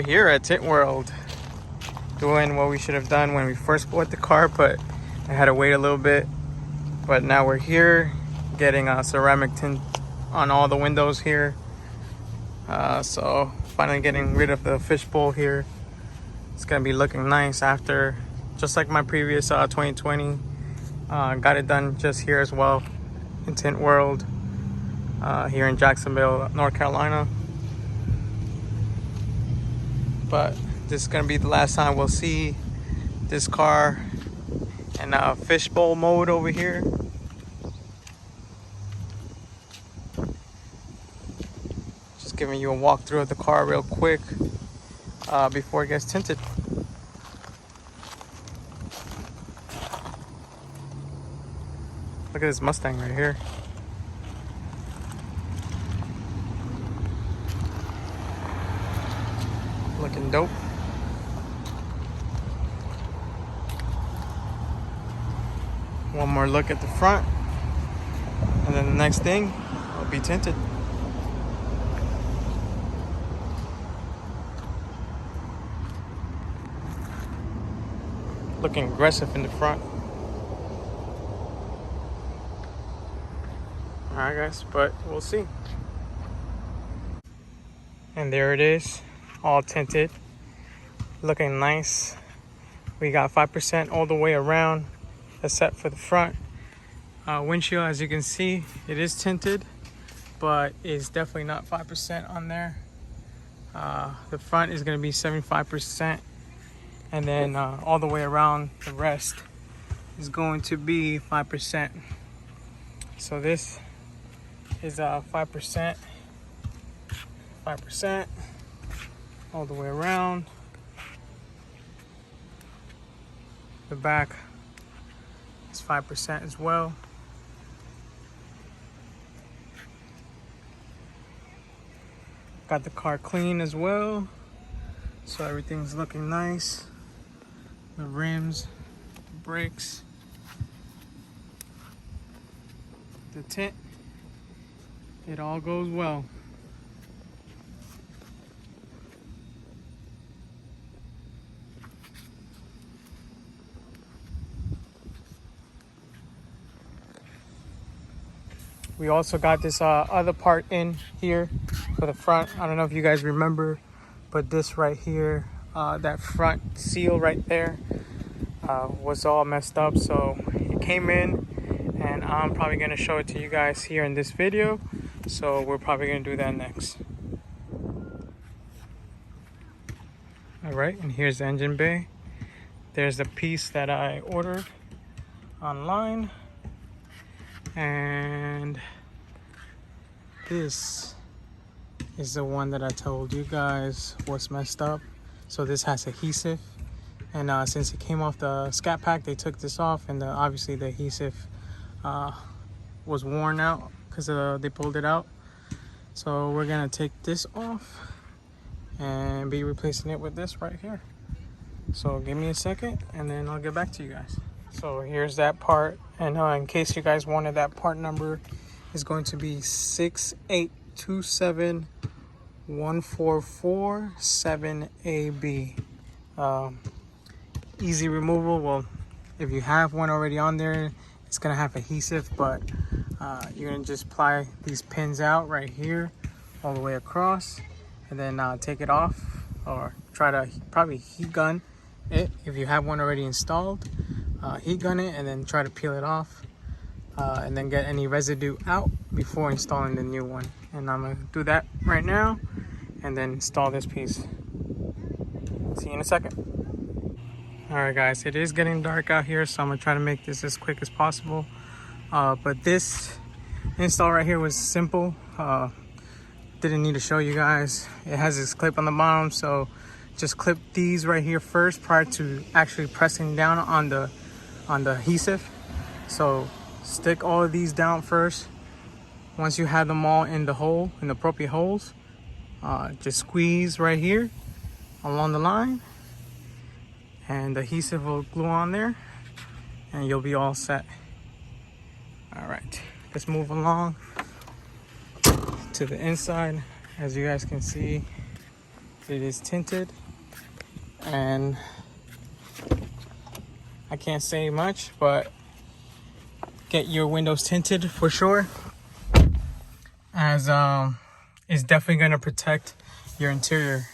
we're here at Tint World doing what we should have done when we first bought the car, but I had to wait a little bit. But now we're here getting a ceramic tint on all the windows here. So finally getting rid of the fishbowl here. It's gonna be looking nice after, just like my previous 2020. Got it done just here as well in Tint World here in Jacksonville, North Carolina. But this is gonna be the last time we'll see this car in fishbowl mode over here. Just giving you a walkthrough of the car real quick before it gets tinted. Look at this Mustang right here. Looking dope. One more look at the front, and then the next thing will be tinted. Looking aggressive in the front. Alright guys, but we'll see. And there it is, all tinted, looking nice. We got 5% all the way around, except for the front windshield. As you can see, it is tinted, but it's definitely not 5% on there. The front is going to be 75%, and then all the way around the rest is going to be 5%. So this is 5%, 5% all the way around. The back is 5% as well. Got the car clean as well, so everything's looking nice. The rims, the brakes, the tint, it all goes well. We also got this other part in here for the front. I don't know if you guys remember, but this right here, that front seal right there was all messed up. So it came in, and I'm probably gonna show it to you guys here in this video. So we're probably gonna do that next. All right, and here's the engine bay. There's the piece that I ordered online. And this is the one that I told you guys was messed up. So this has adhesive, and since it came off the Scat Pack, they took this off, and obviously the adhesive was worn out because they pulled it out. So we're gonna take this off and be replacing it with this right here. So give me a second, and then I'll get back to you guys. So here's that part, and in case you guys wanted, that part number is going to be 6827144-7AB. Easy removal. Well, if you have one already on there, it's gonna have adhesive, but you're gonna just apply these pins out right here all the way across, and then take it off, or try to probably heat gun it if you have one already installed. Heat gun it, and then try to peel it off, and then get any residue out before installing the new one. And I'm gonna do that right now, and then install this piece. See you in a second. All right guys, it is getting dark out here, so I'm gonna try to make this as quick as possible. But this install right here was simple. Didn't need to show you guys. It has this clip on the bottom, so just clip these right here first prior to actually pressing down on the adhesive. So stick all of these down first. Once you have them all in the hole, in the appropriate holes, just squeeze right here along the line, and the adhesive will glue on there, and you'll be all set. All right, let's move along to the inside. As you guys can see, it is tinted, and I can't say much, but get your windows tinted for sure, as it's definitely going to protect your interior.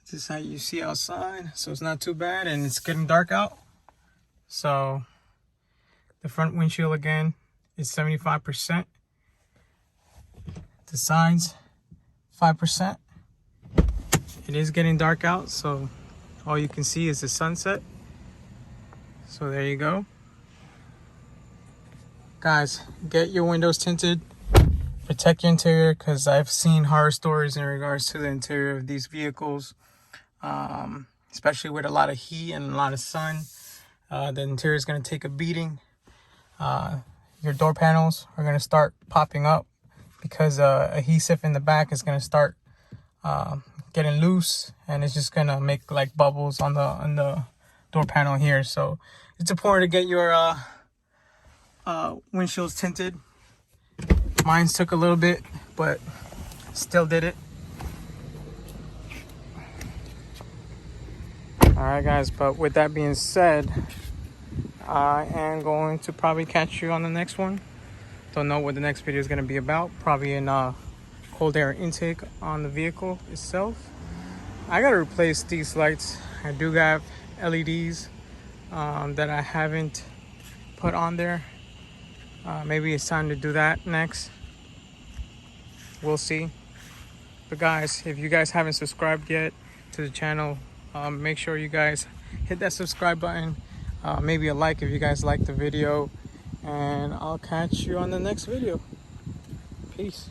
This is how you see outside, so it's not too bad, and it's getting dark out. So the front windshield again is 75%. The sides 5%. It is getting dark out, so all you can see is the sunset. So there you go. Guys, get your windows tinted. Protect your interior, because I've seen horror stories in regards to the interior of these vehicles. Especially with a lot of heat and a lot of sun. The interior is going to take a beating. Your door panels are going to start popping up because adhesive in the back is going to start getting loose, and it's just going to make like bubbles on the door panel here. So it's important to get your windshields tinted. Mine took a little bit, but still did it. Alright guys, but with that being said, I am going to probably catch you on the next one. Don't know what the next video is going to be about. Probably in cold air intake on the vehicle itself. I got to replace these lights. I do have LEDs that I haven't put on there. Maybe it's time to do that next. We'll see. But guys, if you guys haven't subscribed yet to the channel, make sure you guys hit that subscribe button. Maybe a like if you guys like the video. And I'll catch you on the next video. Peace.